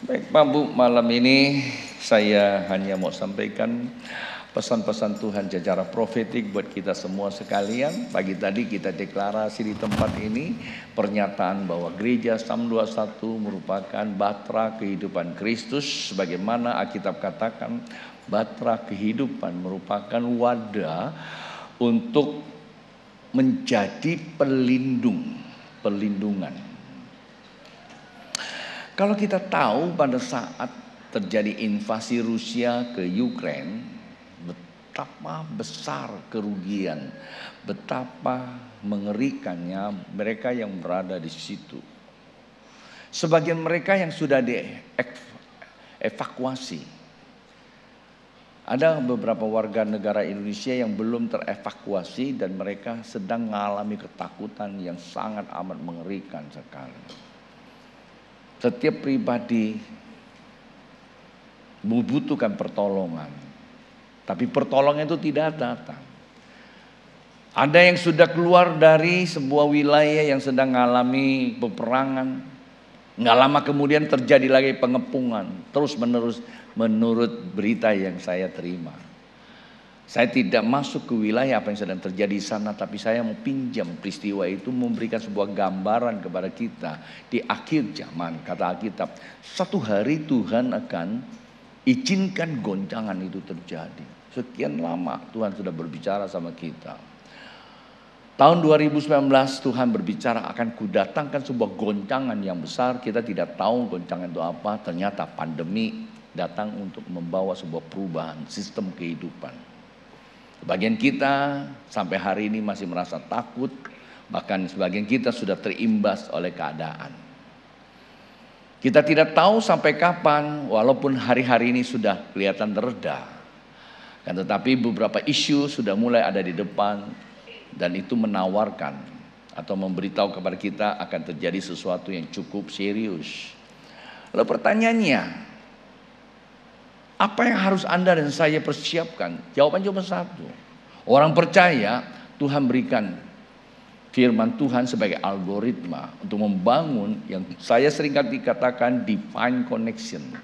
Baik Pak Bu, malam ini saya hanya mau sampaikan pesan-pesan Tuhan secara profetik buat kita semua sekalian. Pagi tadi kita deklarasi di tempat ini pernyataan bahwa gereja Psalm 21 merupakan batra kehidupan Kristus. Sebagaimana Alkitab katakan, batra kehidupan merupakan wadah untuk menjadi perlindungan. Kalau kita tahu pada saat terjadi invasi Rusia ke Ukraina, betapa besar kerugian, betapa mengerikannya mereka yang berada di situ. Sebagian mereka yang sudah dievakuasi. Ada beberapa warga negara Indonesia yang belum terevakuasi dan mereka sedang mengalami ketakutan yang sangat amat mengerikan sekali. Setiap pribadi membutuhkan pertolongan, tapi pertolongan itu tidak datang. Ada yang sudah keluar dari sebuah wilayah yang sedang mengalami peperangan, nggak lama kemudian terjadi lagi pengepungan, terus menerus menurut berita yang saya terima. Saya tidak masuk ke wilayah apa yang sedang terjadi di sana, tapi saya mau pinjam peristiwa itu memberikan sebuah gambaran kepada kita di akhir zaman. Kata Alkitab, satu hari Tuhan akan izinkan goncangan itu terjadi. Sekian lama Tuhan sudah berbicara sama kita. Tahun 2019 Tuhan berbicara akan kudatangkan sebuah goncangan yang besar. Kita tidak tahu goncangan itu apa. Ternyata pandemi datang untuk membawa sebuah perubahan sistem kehidupan. Sebagian kita sampai hari ini masih merasa takut, bahkan sebagian kita sudah terimbas oleh keadaan. Kita tidak tahu sampai kapan, walaupun hari-hari ini sudah kelihatan reda. Kan tetapi beberapa isu sudah mulai ada di depan dan itu menawarkan atau memberitahu kepada kita akan terjadi sesuatu yang cukup serius. Lalu pertanyaannya, apa yang harus Anda dan saya persiapkan? Jawaban cuma satu. Orang percaya Tuhan berikan firman Tuhan sebagai algoritma untuk membangun yang saya seringkali dikatakan divine connection.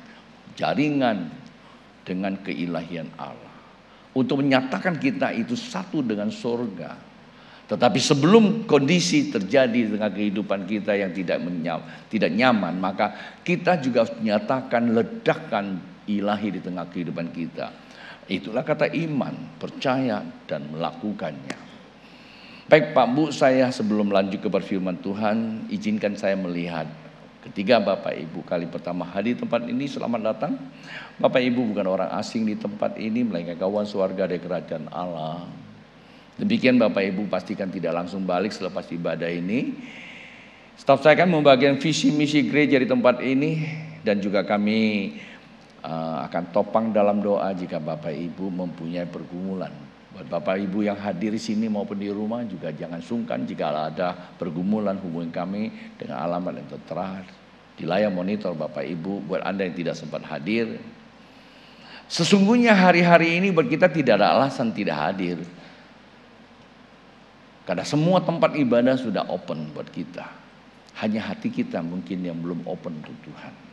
Jaringan dengan keilahian Allah. Untuk menyatakan kita itu satu dengan surga. Tetapi sebelum kondisi terjadi dengan kehidupan kita yang tidak nyaman, maka kita juga harus menyatakan ledakan ilahi di tengah kehidupan kita. Itulah kata iman, percaya dan melakukannya. Baik Pak Bu, saya sebelum lanjut ke firman Tuhan, izinkan saya melihat ketiga Bapak Ibu kali pertama hadir di tempat ini, selamat datang. Bapak Ibu bukan orang asing di tempat ini, melainkan kawan sewarga dari kerajaan Allah. Demikian Bapak Ibu pastikan tidak langsung balik selepas ibadah ini. Staf saya akan membagikan visi misi gereja di tempat ini dan juga kami akan topang dalam doa jika Bapak Ibu mempunyai pergumulan. Buat Bapak Ibu yang hadir di sini maupun di rumah juga jangan sungkan jika ada pergumulan, hubungi kami dengan alamat yang tertera di layar monitor Bapak Ibu. Buat Anda yang tidak sempat hadir, sesungguhnya hari-hari ini buat kita tidak ada alasan tidak hadir. Karena semua tempat ibadah sudah open buat kita. Hanya hati kita mungkin yang belum open untuk Tuhan.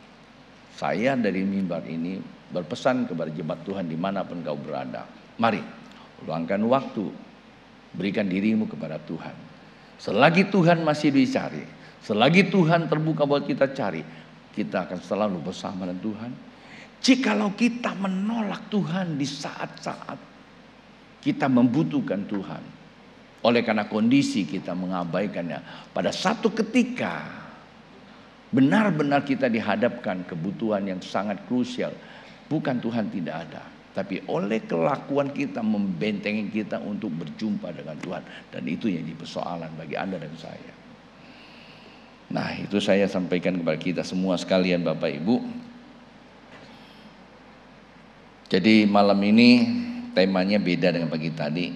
Saya dari mimbar ini berpesan kepada jemaat Tuhan dimanapun kau berada. Mari, luangkan waktu, berikan dirimu kepada Tuhan. Selagi Tuhan masih dicari, selagi Tuhan terbuka buat kita cari, kita akan selalu bersama dengan Tuhan. Jikalau kita menolak Tuhan di saat-saat kita membutuhkan Tuhan, oleh karena kondisi kita mengabaikannya, pada satu ketika benar-benar kita dihadapkan kebutuhan yang sangat krusial. Bukan Tuhan tidak ada, tapi oleh kelakuan kita membentengi kita untuk berjumpa dengan Tuhan. Dan itu yang jadi persoalan bagi Anda dan saya. Nah, itu saya sampaikan kepada kita semua sekalian Bapak Ibu. Jadi malam ini temanya beda dengan pagi tadi.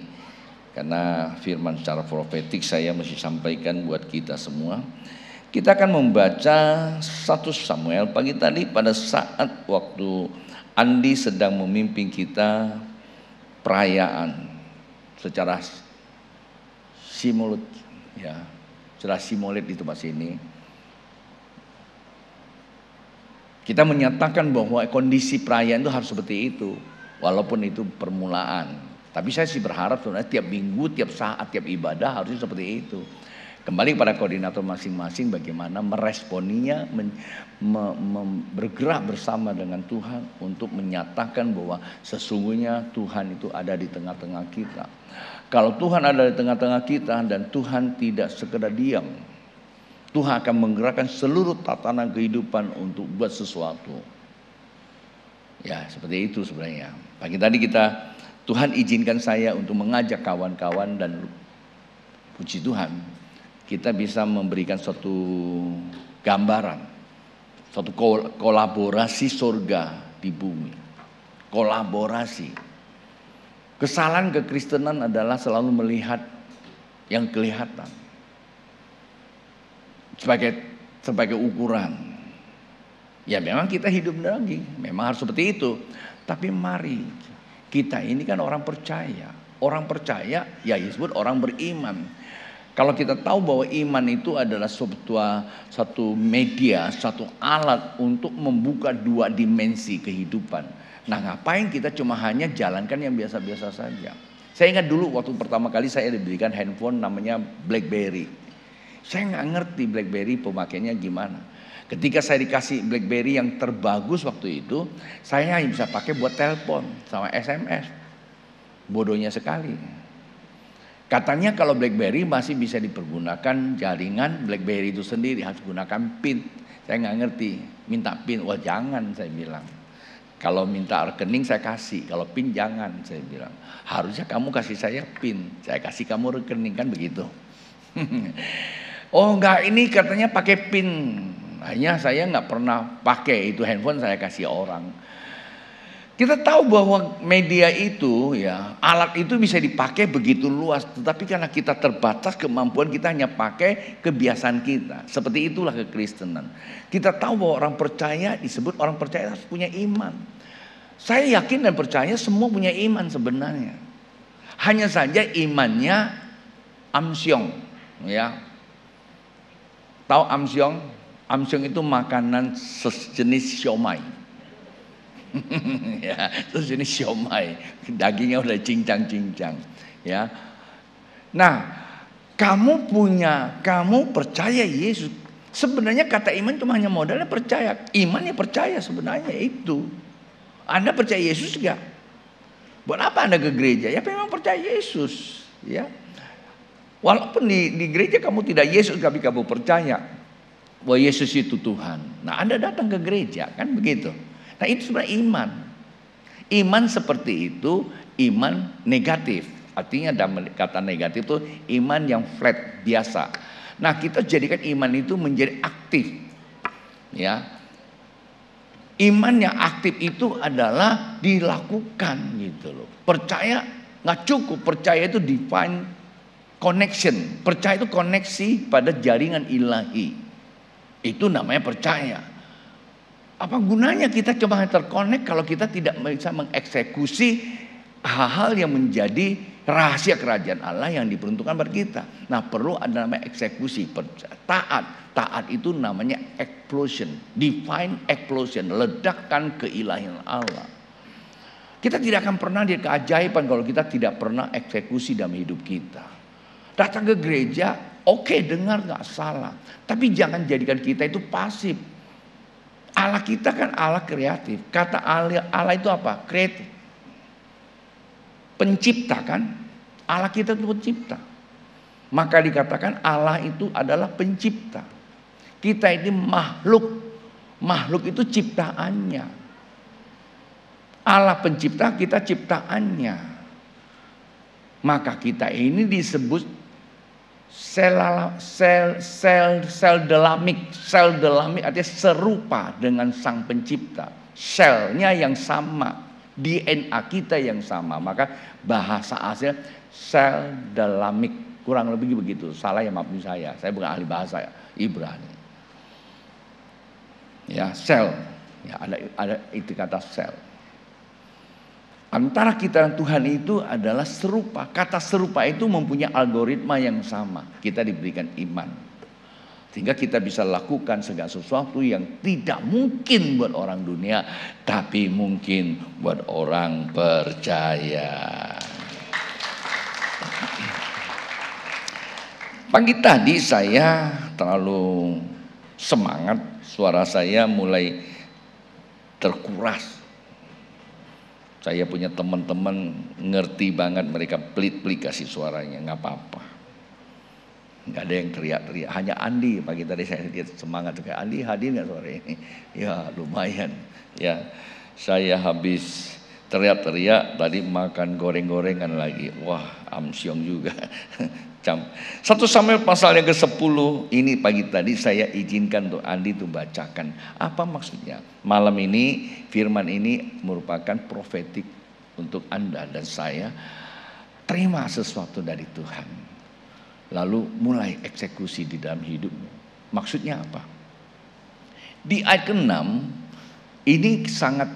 Karena firman secara profetik saya mesti sampaikan buat kita semua. Kita akan membaca 1 Samuel pagi tadi pada saat waktu Andi sedang memimpin kita perayaan secara simbolik, ya, secara simbolik di tempat sini. Kita menyatakan bahwa kondisi perayaan itu harus seperti itu. Walaupun itu permulaan. Tapi saya sih berharap sebenarnya tiap minggu, tiap saat, tiap ibadah harusnya seperti itu. Kembali pada koordinator masing-masing bagaimana meresponinya, bergerak bersama dengan Tuhan untuk menyatakan bahwa sesungguhnya Tuhan itu ada di tengah-tengah kita. Kalau Tuhan ada di tengah-tengah kita dan Tuhan tidak sekedar diam, Tuhan akan menggerakkan seluruh tatanan kehidupan untuk buat sesuatu. Ya, seperti itu sebenarnya. Pagi tadi Tuhan izinkan saya untuk mengajak kawan-kawan dan puji Tuhan, kita bisa memberikan suatu gambaran, suatu kolaborasi surga di bumi. Kolaborasi. Kesalahan kekristenan adalah selalu melihat yang kelihatan sebagai ukuran. Ya memang kita hidup lagi, memang harus seperti itu. Tapi mari, kita ini kan orang percaya. Orang percaya ya disebut orang beriman. Kalau kita tahu bahwa iman itu adalah satu media, satu alat untuk membuka dua dimensi kehidupan. Nah ngapain kita cuma hanya jalankan yang biasa-biasa saja. Saya ingat dulu waktu pertama kali saya diberikan handphone namanya BlackBerry. Saya nggak ngerti BlackBerry pemakainya gimana. Ketika saya dikasih BlackBerry yang terbagus waktu itu, saya hanya bisa pakai buat telepon sama SMS. Bodohnya sekali. Katanya kalau BlackBerry masih bisa dipergunakan jaringan BlackBerry itu sendiri, harus gunakan PIN. Saya nggak ngerti, minta PIN, wah jangan saya bilang. Kalau minta rekening saya kasih, kalau PIN jangan saya bilang. Harusnya kamu kasih saya PIN, saya kasih kamu rekening, kan begitu. Oh enggak, ini katanya pakai PIN. Hanya saya nggak pernah pakai itu handphone, saya kasih orang. Kita tahu bahwa media itu ya, alat itu bisa dipakai begitu luas. Tetapi karena kita terbatas kemampuan, kita hanya pakai kebiasaan kita. Seperti itulah kekristenan. Kita tahu bahwa orang percaya disebut orang percaya harus punya iman. Saya yakin dan percaya semua punya iman sebenarnya. Hanya saja imannya amsyong, ya. Tahu amsyong? Amsyong itu makanan sejenis siomay. Ya, sejenis siomay. Dagingnya udah cincang-cincang, ya. Nah, kamu percaya Yesus. Sebenarnya kata iman cuma hanya modalnya percaya. Imannya percaya sebenarnya itu. Anda percaya Yesus enggak? Buat apa Anda ke gereja? Ya memang percaya Yesus, ya. Walaupun di gereja kamu tidak Yesus, tapi kamu percaya bahwa Yesus itu Tuhan. Nah, Anda datang ke gereja, kan begitu. Nah, itu sebenarnya iman. Iman seperti itu, iman negatif. Artinya dalam kata negatif itu iman yang flat, biasa. Nah, kita jadikan iman itu menjadi aktif. Ya. Iman yang aktif itu adalah dilakukan gitu loh. Percaya nggak cukup, percaya itu divine connection. Percaya itu koneksi pada jaringan ilahi. Itu namanya percaya. Apa gunanya kita cuma terkonek kalau kita tidak bisa mengeksekusi hal-hal yang menjadi rahasia kerajaan Allah yang diperuntukkan bagi kita. Nah, perlu ada namanya eksekusi, taat. Taat itu namanya explosion, divine explosion, ledakan keilahian Allah. Kita tidak akan pernah lihat keajaiban kalau kita tidak pernah eksekusi dalam hidup kita. Datang ke gereja, oke, dengar gak salah. Tapi jangan jadikan kita itu pasif. Allah kita kan Allah kreatif. Kata Allah itu apa? Kreatif. Pencipta kan? Allah kita itu pencipta. Maka dikatakan Allah itu adalah pencipta. Kita ini makhluk. Makhluk itu ciptaannya. Allah pencipta, kita ciptaannya. Maka kita ini disebut sel delamik. Sel delamik artinya serupa dengan sang pencipta. Selnya yang sama, DNA kita yang sama. Maka bahasa asli sel delamik, kurang lebih begitu. Salah ya maafin saya bukan ahli bahasa Ibrani. Ya, sel. Ya, ada itu kata sel. Antara kita dan Tuhan itu adalah serupa. Kata serupa itu mempunyai algoritma yang sama. Kita diberikan iman. Sehingga kita bisa lakukan segala sesuatu yang tidak mungkin buat orang dunia, tapi mungkin buat orang percaya. Pagi tadi saya terlalu semangat, suara saya mulai terkuras. Saya punya teman-teman ngerti banget, mereka pelit-pelit kasih suaranya, nggak apa-apa. Nggak ada yang teriak-teriak, hanya Andi pagi tadi saya lihat semangat juga. Andi hadir nggak sore ini? Ya lumayan. Ya saya habis teriak-teriak tadi makan goreng-gorengan lagi. Wah amsyong juga. 1 Samuel pasal yang ke-10 ini pagi tadi saya izinkan untuk Andi tuh bacakan. Apa maksudnya? Malam ini firman ini merupakan profetik untuk Anda dan saya. Terima sesuatu dari Tuhan. Lalu mulai eksekusi di dalam hidupmu. Maksudnya apa? Di ayat ke-6 ini sangat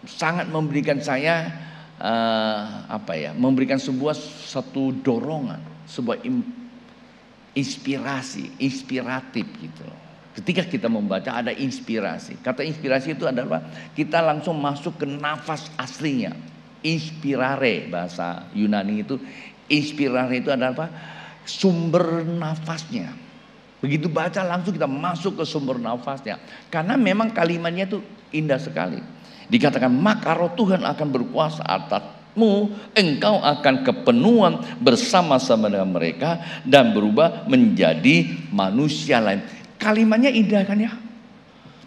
sangat memberikan saya memberikan satu dorongan, sebuah inspiratif gitu. Ketika kita membaca ada inspirasi. Kata inspirasi itu adalah kita langsung masuk ke nafas aslinya. Inspirare bahasa Yunani itu, inspirare itu adalah apa? Sumber nafasnya. Begitu baca langsung kita masuk ke sumber nafasnya. Karena memang kalimatnya itu indah sekali. Dikatakan maka roh Tuhan akan berkuasa atasmu, engkau akan kepenuhan bersama-sama dengan mereka dan berubah menjadi manusia lain. Kalimatnya indah kan ya?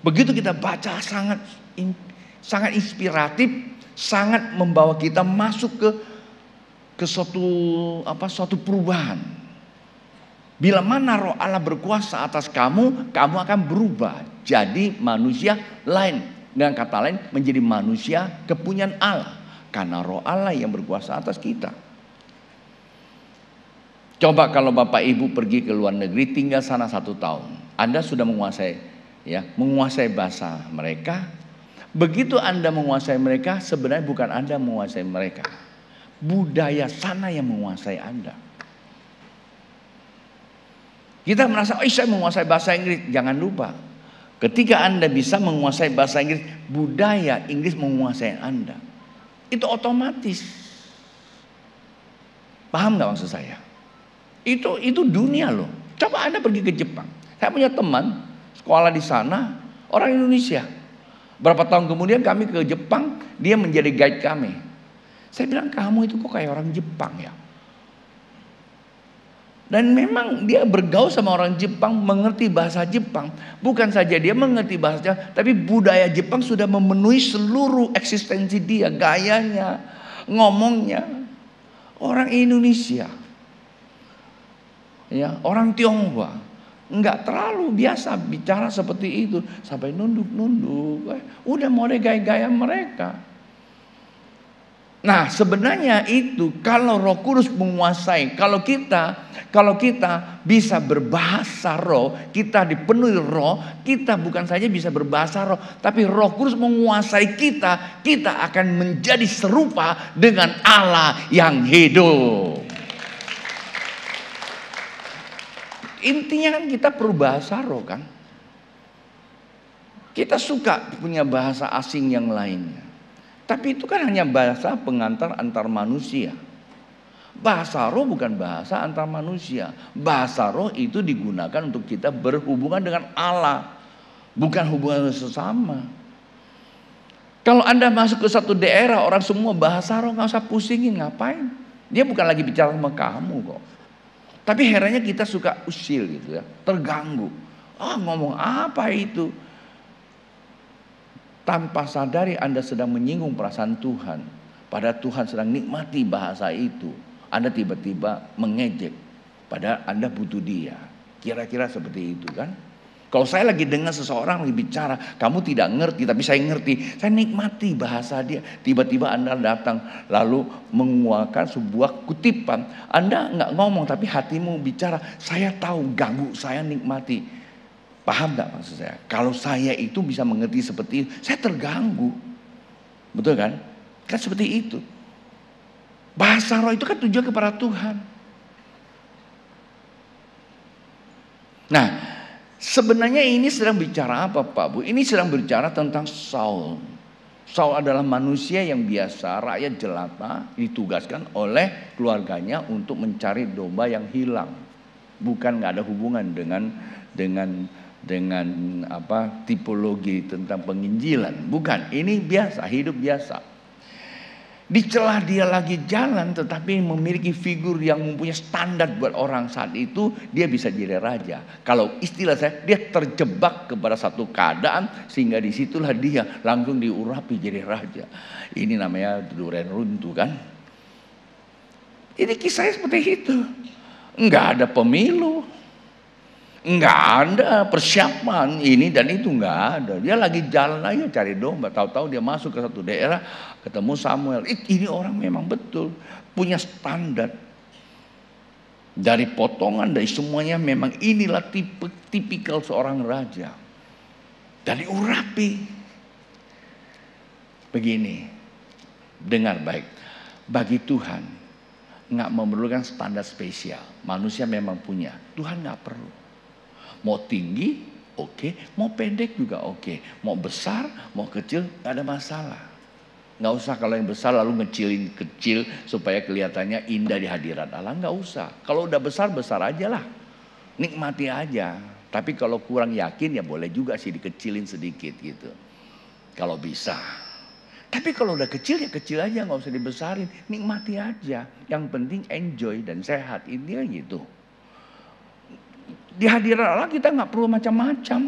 Begitu kita baca sangat inspiratif. Sangat membawa kita masuk ke suatu perubahan. Bila mana roh Allah berkuasa atas kamu, kamu akan berubah jadi manusia lain. Dengan kata lain menjadi manusia kepunyaan Allah. Karena roh Allah yang berkuasa atas kita. Coba kalau Bapak Ibu pergi ke luar negeri tinggal sana 1 tahun. Anda sudah menguasai bahasa mereka. Begitu Anda menguasai mereka, sebenarnya bukan Anda menguasai mereka. Budaya sana yang menguasai Anda. Kita merasa, saya menguasai bahasa Inggris. Jangan lupa, ketika Anda bisa menguasai bahasa Inggris, budaya Inggris menguasai Anda. Itu otomatis. Paham gak maksud saya? Itu dunia loh. Coba Anda pergi ke Jepang. Saya punya teman, sekolah di sana, orang Indonesia. Berapa tahun kemudian kami ke Jepang, dia menjadi guide kami. Saya bilang, kamu itu kok kayak orang Jepang ya? Dan memang dia bergaul sama orang Jepang, mengerti bahasa Jepang. Bukan saja dia mengerti bahasa, tapi budaya Jepang sudah memenuhi seluruh eksistensi dia, gayanya, ngomongnya. Orang Indonesia, ya, orang Tionghoa. Enggak terlalu biasa bicara seperti itu. Sampai nunduk-nunduk. Udah mulai gaya-gaya mereka. Nah sebenarnya itu kalau Roh Kudus menguasai. Kalau kita bisa berbahasa roh. Kita dipenuhi roh. Kita bukan saja bisa berbahasa roh. Tapi Roh Kudus menguasai kita. Kita akan menjadi serupa dengan Allah yang hidup. Intinya kan kita perlu bahasa roh kan. Kita suka punya bahasa asing yang lainnya. Tapi itu kan hanya bahasa pengantar antar manusia. Bahasa roh bukan bahasa antar manusia. Bahasa roh itu digunakan untuk kita berhubungan dengan Allah. Bukan hubungan sesama. Kalau Anda masuk ke satu daerah orang semua bahasa roh, gak usah pusingin, ngapain. Dia bukan lagi bicara sama kamu kok. Tapi herannya kita suka usil gitu ya, terganggu. Ngomong apa itu? Tanpa sadari Anda sedang menyinggung perasaan Tuhan. Padahal Tuhan sedang nikmati bahasa itu. Anda tiba-tiba mengejek. Padahal Anda butuh dia. Kira-kira seperti itu kan? Kalau saya lagi dengar seseorang lagi bicara, kamu tidak ngerti tapi saya ngerti. Saya nikmati bahasa dia. Tiba-tiba Anda datang lalu mengeluarkan sebuah kutipan. Anda nggak ngomong tapi hatimu bicara. Saya tahu, ganggu, saya nikmati. Paham nggak maksud saya? Kalau saya itu bisa mengerti seperti itu, saya terganggu. Betul kan? Kan seperti itu. Bahasa roh itu kan tujuan kepada Tuhan. Nah, sebenarnya ini sedang bicara apa Pak Bu? Ini sedang bicara tentang Saul. Saul adalah manusia yang biasa, rakyat jelata, ditugaskan oleh keluarganya untuk mencari domba yang hilang. Bukan, nggak ada hubungan dengan apa tipologi tentang penginjilan. Bukan, ini biasa, hidup biasa. Dicela dia lagi jalan tetapi memiliki figur yang mempunyai standar buat orang saat itu, dia bisa jadi raja. Kalau istilah saya, dia terjebak kepada satu keadaan sehingga disitulah dia langsung diurapi jadi raja. Ini namanya durian runtuh kan. Ini kisahnya seperti itu. Enggak ada pemilu, enggak ada persiapan ini dan itu, enggak ada. Dia lagi jalan aja cari domba. Tahu-tahu dia masuk ke satu daerah, ketemu Samuel. Ini orang memang betul punya standar. Dari potongan, dari semuanya memang inilah tipikal seorang raja. Dan diurapi. Begini, dengar baik. Bagi Tuhan, nggak memerlukan standar spesial. Manusia memang punya, Tuhan nggak perlu. Mau tinggi, oke. Mau pendek juga oke. Mau besar, mau kecil, nggak ada masalah. Nggak usah kalau yang besar lalu ngecilin kecil supaya kelihatannya indah di hadirat Allah. Nggak usah. Kalau udah besar, besar aja lah. Nikmati aja. Tapi kalau kurang yakin ya boleh juga sih dikecilin sedikit gitu. Kalau bisa. Tapi kalau udah kecil ya kecil aja, nggak usah dibesarin. Nikmati aja. Yang penting enjoy dan sehat. Intinya gitu. Di hadirat Allah kita nggak perlu macam-macam.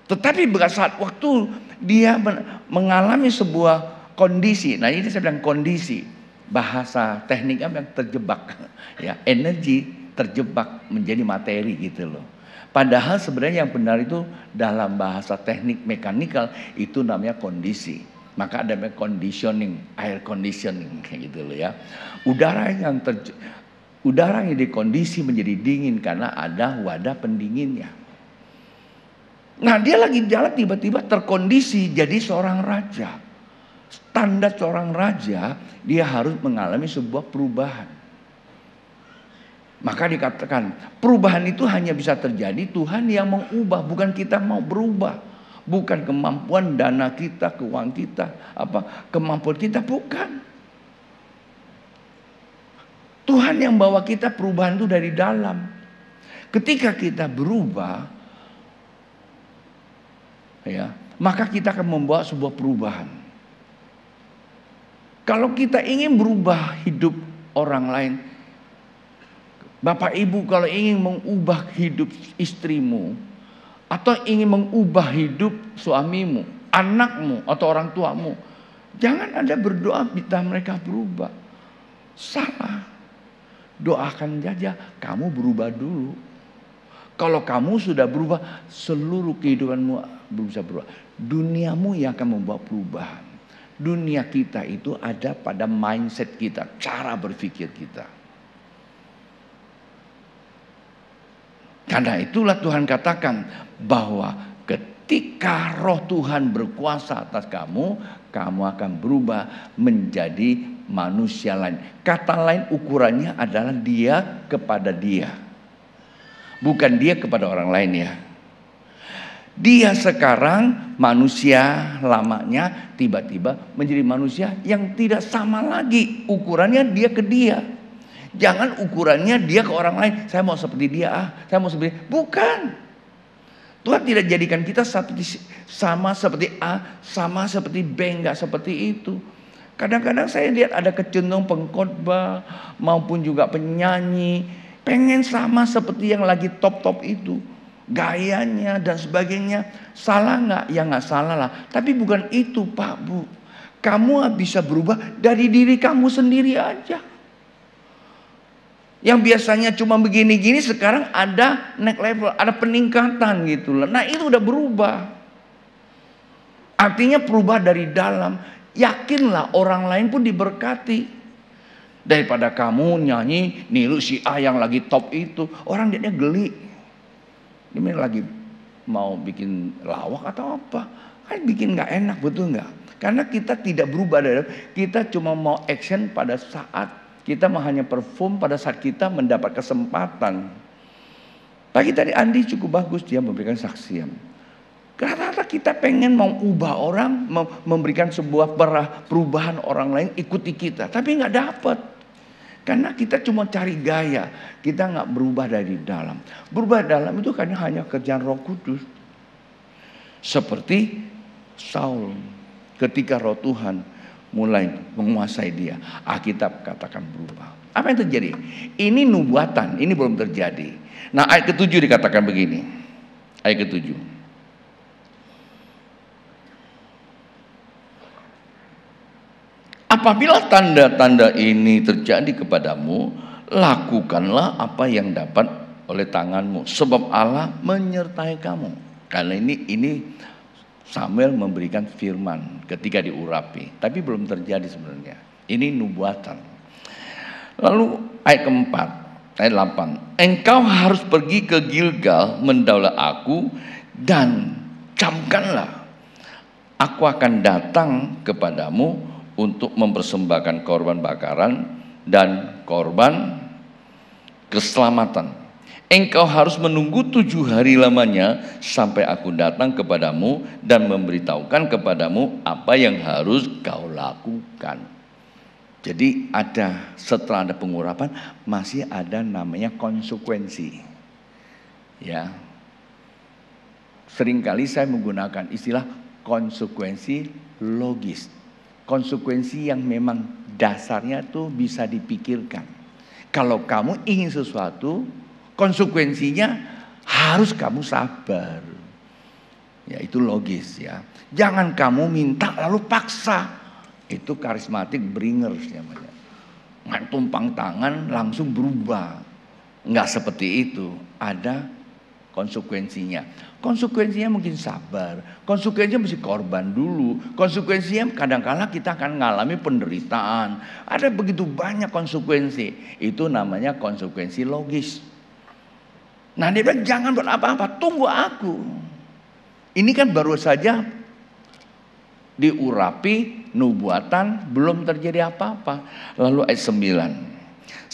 Tetapi pada saat waktu dia mengalami sebuah kondisi. Nah ini saya bilang kondisi. Bahasa tekniknya yang terjebak. Ya, energi terjebak menjadi materi gitu loh. Padahal sebenarnya yang benar itu dalam bahasa teknik mekanikal itu namanya kondisi. Maka ada namanya conditioning, air conditioning kayak gitu loh ya. Udara yang dikondisi menjadi dingin karena ada wadah pendinginnya. Nah dia lagi jalan tiba-tiba terkondisi jadi seorang raja. Standar seorang raja dia harus mengalami sebuah perubahan. Maka dikatakan perubahan itu hanya bisa terjadi Tuhan yang mengubah, bukan kita mau berubah. Bukan kemampuan dana kita, keuangan kita, kemampuan kita, bukan. Tuhan yang bawa kita perubahan itu dari dalam. Ketika kita berubah, ya, maka kita akan membawa sebuah perubahan. Kalau kita ingin berubah hidup orang lain, Bapak Ibu kalau ingin mengubah hidup istrimu atau ingin mengubah hidup suamimu, anakmu atau orang tuamu, jangan Anda berdoa minta mereka berubah. Salah. Doakan saja kamu berubah dulu. Kalau kamu sudah berubah, seluruh kehidupanmu bisa berubah. Duniamu yang akan membawa perubahan. Dunia kita itu ada pada mindset kita, cara berpikir kita. Karena itulah Tuhan katakan bahwa ketika roh Tuhan berkuasa atas kamu, kamu akan berubah menjadi manusia lain. Kata lain ukurannya adalah dia kepada dia. Bukan dia kepada orang lain ya. Dia sekarang manusia lamanya tiba-tiba menjadi manusia yang tidak sama lagi. Ukurannya dia ke dia. Jangan ukurannya dia ke orang lain. Saya mau seperti dia, saya mau seperti. Bukan. Tuhan tidak jadikan kita sama seperti A, sama seperti B, enggak seperti itu. Kadang-kadang saya lihat ada kecenderungan pengkhotbah maupun juga penyanyi pengen sama seperti yang lagi top-top itu. Gayanya dan sebagainya. Salah enggak? Ya enggak salah lah. Tapi bukan itu Pak Bu. Kamu bisa berubah dari diri kamu sendiri aja. Yang biasanya cuma begini-gini sekarang ada next level, ada peningkatan gitu loh. Nah itu udah berubah. Artinya berubah dari dalam. Yakinlah orang lain pun diberkati. Daripada kamu nyanyi niru si A yang lagi top itu. Orang dia geli. Ini lagi mau bikin lawak atau apa. Kan bikin gak enak, betul gak? Karena kita tidak berubah dari dalam. Kita cuma mau action pada saat kita hanya perform pada saat kita mendapat kesempatan. Pagi tadi Andi cukup bagus, dia memberikan saksian. Rata-rata kita pengen mau ubah orang, memberikan sebuah perubahan orang lain ikuti kita. Tapi nggak dapat. Karena kita cuma cari gaya. Kita nggak berubah dari dalam. Berubah dalam itu kan hanya kerjaan Roh Kudus. Seperti Saul. Ketika Roh Tuhan mulai menguasai dia. Alkitab katakan berubah. Apa yang terjadi? Ini nubuatan, ini belum terjadi. Nah, ayat ke-7 dikatakan begini. Ayat ke-7. Apabila tanda-tanda ini terjadi kepadamu, lakukanlah apa yang dapat oleh tanganmu, sebab Allah menyertai kamu. Karena ini Samuel memberikan firman ketika diurapi, tapi belum terjadi sebenarnya. Ini nubuatan. Lalu ayat keempat, ayat 8. Engkau harus pergi ke Gilgal mendaulat aku dan camkanlah. Aku akan datang kepadamu untuk mempersembahkan korban bakaran dan korban keselamatan. Engkau harus menunggu 7 hari lamanya sampai aku datang kepadamu dan memberitahukan kepadamu apa yang harus kau lakukan. Jadi setelah ada pengurapan masih ada namanya konsekuensi. Ya. Seringkali saya menggunakan istilah konsekuensi logis. Konsekuensi yang memang dasarnya tuh bisa dipikirkan. Kalau kamu ingin sesuatu, konsekuensinya harus kamu sabar. Ya, itu logis ya. Jangan kamu minta lalu paksa. Itu karismatik bringers namanya. Nggak tumpang tangan langsung berubah. Nggak seperti itu. Ada konsekuensinya. Konsekuensinya mungkin sabar. Konsekuensinya mesti korban dulu. Konsekuensinya kadang-kala kita akan mengalami penderitaan. Ada begitu banyak konsekuensi. Itu namanya konsekuensi logis. Nah dia bilang jangan buat apa-apa. Tunggu aku. Ini kan baru saja diurapi nubuatan. Belum terjadi apa-apa. Lalu ayat 9.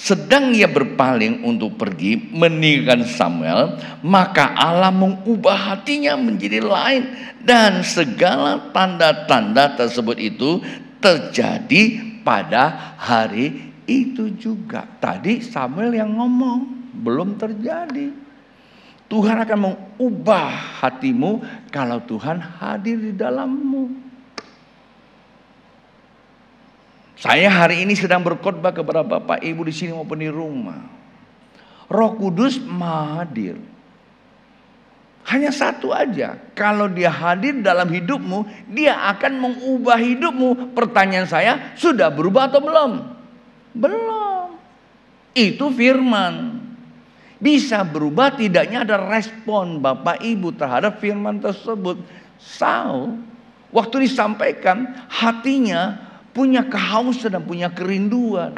Sedang ia berpaling untuk pergi meninggalkan Samuel, maka Allah mengubah hatinya menjadi lain dan segala tanda-tanda tersebut itu terjadi pada hari itu juga. Tadi Samuel yang ngomong, belum terjadi. Tuhan akan mengubah hatimu kalau Tuhan hadir di dalammu. Saya hari ini sedang berkhotbah kepada Bapak Ibu di sini maupun di rumah. Roh Kudus Maha hadir. Hanya satu aja. Kalau dia hadir dalam hidupmu, dia akan mengubah hidupmu. Pertanyaan saya, sudah berubah atau belum? Belum. Itu firman. Bisa berubah tidaknya ada respon Bapak Ibu terhadap firman tersebut. Saul, waktu disampaikan hatinya punya kehausan dan punya kerinduan.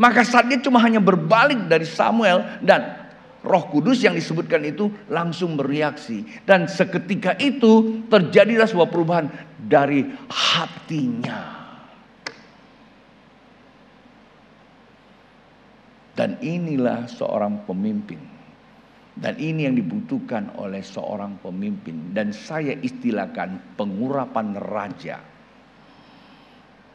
Maka saat dia cuma hanya berbalik dari Samuel dan Roh Kudus yang disebutkan itu langsung bereaksi. Dan seketika itu terjadilah sebuah perubahan dari hatinya. Dan inilah seorang pemimpin. Dan ini yang dibutuhkan oleh seorang pemimpin. Dan saya istilahkan pengurapan raja.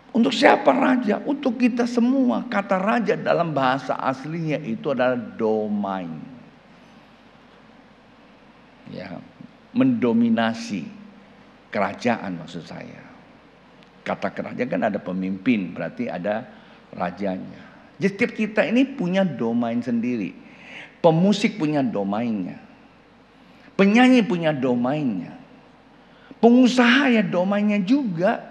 Untuk siapa raja? Untuk kita semua. Kata raja dalam bahasa aslinya itu adalah domain. Ya, mendominasi kerajaan maksud saya. Kata kerajaan kan ada pemimpin, berarti ada rajanya. Jadi setiap kita ini punya domain sendiri. Pemusik punya domainnya. Penyanyi punya domainnya. Pengusaha ya domainnya juga.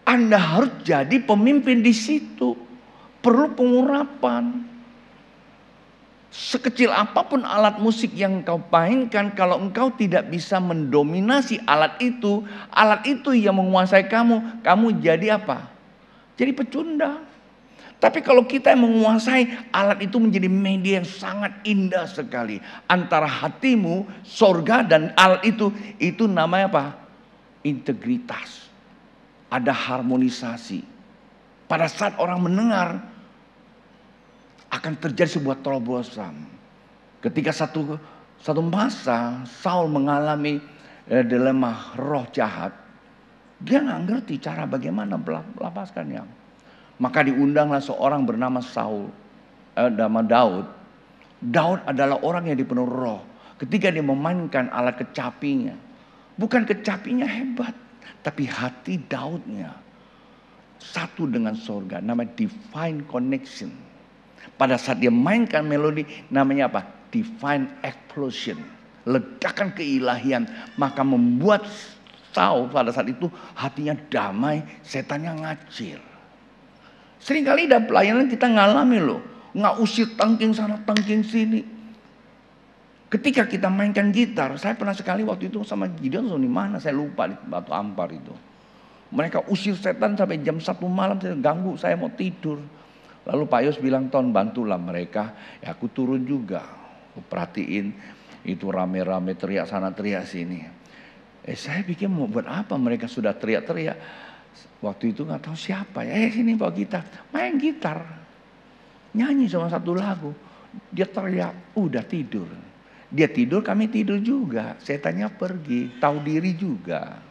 Anda harus jadi pemimpin di situ. Perlu pengurapan. Sekecil apapun alat musik yang engkau mainkan, kalau engkau tidak bisa mendominasi alat itu yang menguasai kamu, kamu jadi apa? Jadi pecundang. Tapi kalau kita yang menguasai, alat itu menjadi media yang sangat indah sekali. Antara hatimu, sorga dan alat itu namanya apa? Integritas. Ada harmonisasi. Pada saat orang mendengar, akan terjadi sebuah terobosan. Ketika satu masa Saul mengalami dilema roh jahat, dia nggak ngerti cara bagaimana melepaskannya. Maka diundanglah seorang bernama nama Daud. Daud adalah orang yang dipenuhi roh. Ketika dia memainkan alat kecapinya, bukan kecapinya hebat, tapi hati Daudnya satu dengan sorga, namanya divine connection. Pada saat dia mainkan melodi, namanya apa? Divine explosion, ledakan keilahian. Maka membuat Saul pada saat itu hatinya damai, setannya ngacir. Seringkali dalam pelayanan kita ngalami loh, nggak usir tangking sana tangking sini. Ketika kita mainkan gitar, saya pernah sekali waktu itu sama Gideon di mana saya lupa, di Batu Ampar itu. Mereka usir setan sampai jam 1 malam, saya ganggu, saya mau tidur. Lalu Pak Yos bilang, Ton bantulah mereka. Ya aku turun juga, aku perhatiin itu rame-rame teriak sana teriak sini. Saya pikir mau buat apa mereka sudah teriak-teriak. Waktu itu nggak tahu siapa ya. Sini bawa gitar, main gitar, nyanyi sama satu lagu. Dia teriak, udah tidur. Dia tidur, kami tidur juga. Setannya pergi, tahu diri juga.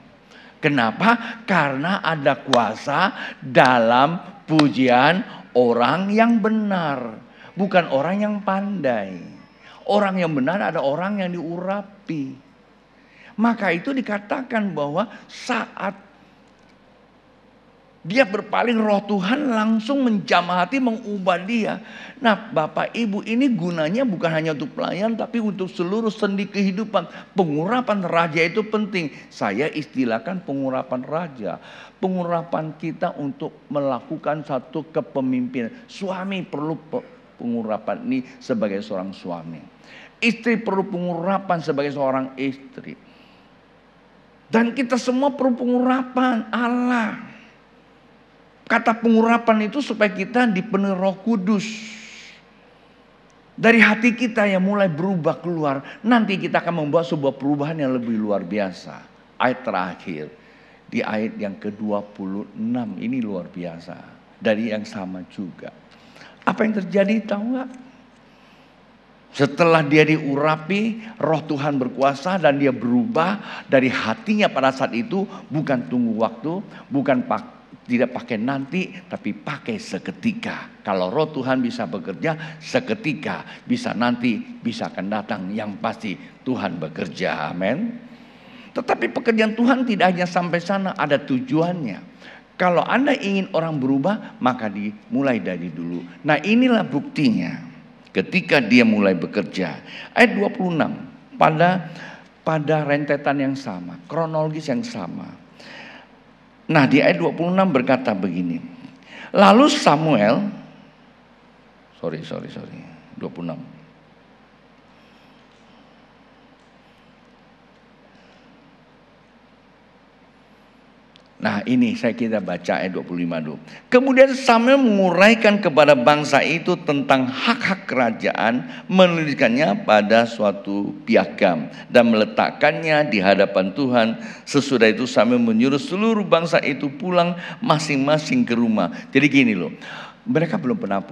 Kenapa? Karena ada kuasa dalam pujian orang yang benar, bukan orang yang pandai. Orang yang benar ada orang yang diurapi. Maka itu dikatakan bahwa saat dia berpaling, roh Tuhan langsung menjamah hati, mengubah dia. Nah Bapak Ibu, ini gunanya bukan hanya untuk pelayan, tapi untuk seluruh sendi kehidupan. Pengurapan raja itu penting. Saya istilahkan pengurapan raja. Pengurapan kita untuk melakukan satu kepemimpinan. Suami perlu pengurapan ini sebagai seorang suami. Istri perlu pengurapan sebagai seorang istri. Dan kita semua perlu pengurapan Allah. Kata pengurapan itu supaya kita dipenuhi Roh Kudus. Dari hati kita yang mulai berubah keluar, nanti kita akan membawa sebuah perubahan yang lebih luar biasa. Ayat terakhir, di ayat yang ke-26, ini luar biasa. Dari yang sama juga. Apa yang terjadi tahu nggak? Setelah dia diurapi, roh Tuhan berkuasa dan dia berubah dari hatinya pada saat itu. Bukan tunggu waktu, bukan tidak pakai nanti, tapi pakai seketika. Kalau roh Tuhan bisa bekerja seketika, bisa nanti, bisa akan datang. Yang pasti Tuhan bekerja, amin. Tetapi pekerjaan Tuhan tidak hanya sampai sana, ada tujuannya. Kalau Anda ingin orang berubah, maka dimulai dari dulu. Nah inilah buktinya ketika dia mulai bekerja. Ayat 26, pada rentetan yang sama, kronologis yang sama. Nah di ayat 26 berkata begini. Lalu Samuel, 26. Nah ini kita baca ayat 25 dulu. Kemudian Samuel menguraikan kepada bangsa itu tentang hak-hak kerajaan, menuliskannya pada suatu piagam dan meletakkannya di hadapan Tuhan. Sesudah itu Samuel menyuruh seluruh bangsa itu pulang masing-masing ke rumah. Jadi gini loh, mereka belum pernah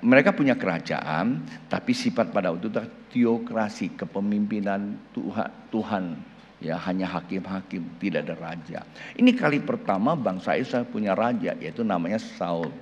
mereka punya kerajaan, tapi sifat pada waktu itu teokrasi, kepemimpinan Tuhan. Ya hanya hakim-hakim, tidak ada raja. Ini kali pertama bangsa Israel punya raja, yaitu namanya Saul.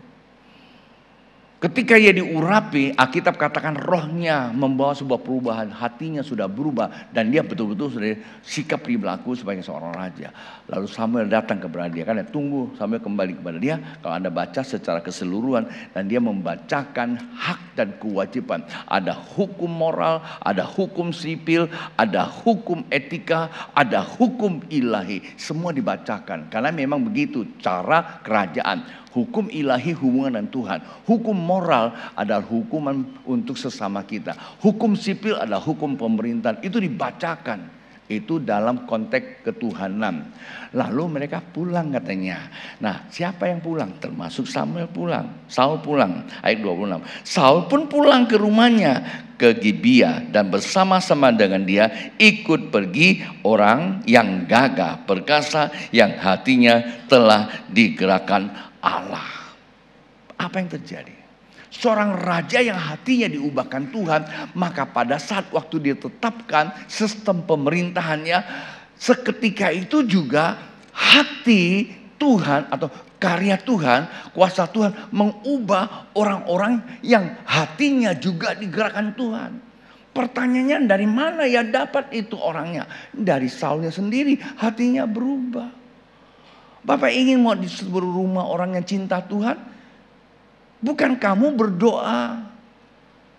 Ketika ia diurapi, Alkitab katakan rohnya membawa sebuah perubahan, hatinya sudah berubah dan dia betul-betul sudah sikap perilaku sebagai seorang raja. Lalu Samuel datang kepada dia, karena tunggu Samuel kembali kepada dia. Kalau Anda baca secara keseluruhan, dan dia membacakan hak dan kewajiban. Ada hukum moral, ada hukum sipil, ada hukum etika, ada hukum ilahi. Semua dibacakan, karena memang begitu cara kerajaan. Hukum ilahi hubungan dengan Tuhan. Hukum moral adalah hukuman untuk sesama kita. Hukum sipil adalah hukum pemerintahan. Itu dibacakan. Itu dalam konteks ketuhanan. Lalu mereka pulang katanya. Nah siapa yang pulang? Termasuk Samuel pulang. Saul pulang. Ayat 26. Saul pun pulang ke rumahnya, ke Gibea, dan bersama-sama dengan dia ikut pergi orang yang gagah perkasa, yang hatinya telah digerakkan Allah. Apa yang terjadi? seorang raja yang hatinya diubahkan Tuhan, maka pada saat waktu dia tetapkan sistem pemerintahannya, seketika itu juga hati Tuhan atau karya Tuhan, kuasa Tuhan mengubah orang-orang yang hatinya juga digerakkan Tuhan. Pertanyaannya, dari mana ya dapat itu orangnya? Dari Saulnya sendiri, hatinya berubah. Bapak ingin mau di seluruh rumah orang yang cinta Tuhan? Bukan kamu berdoa,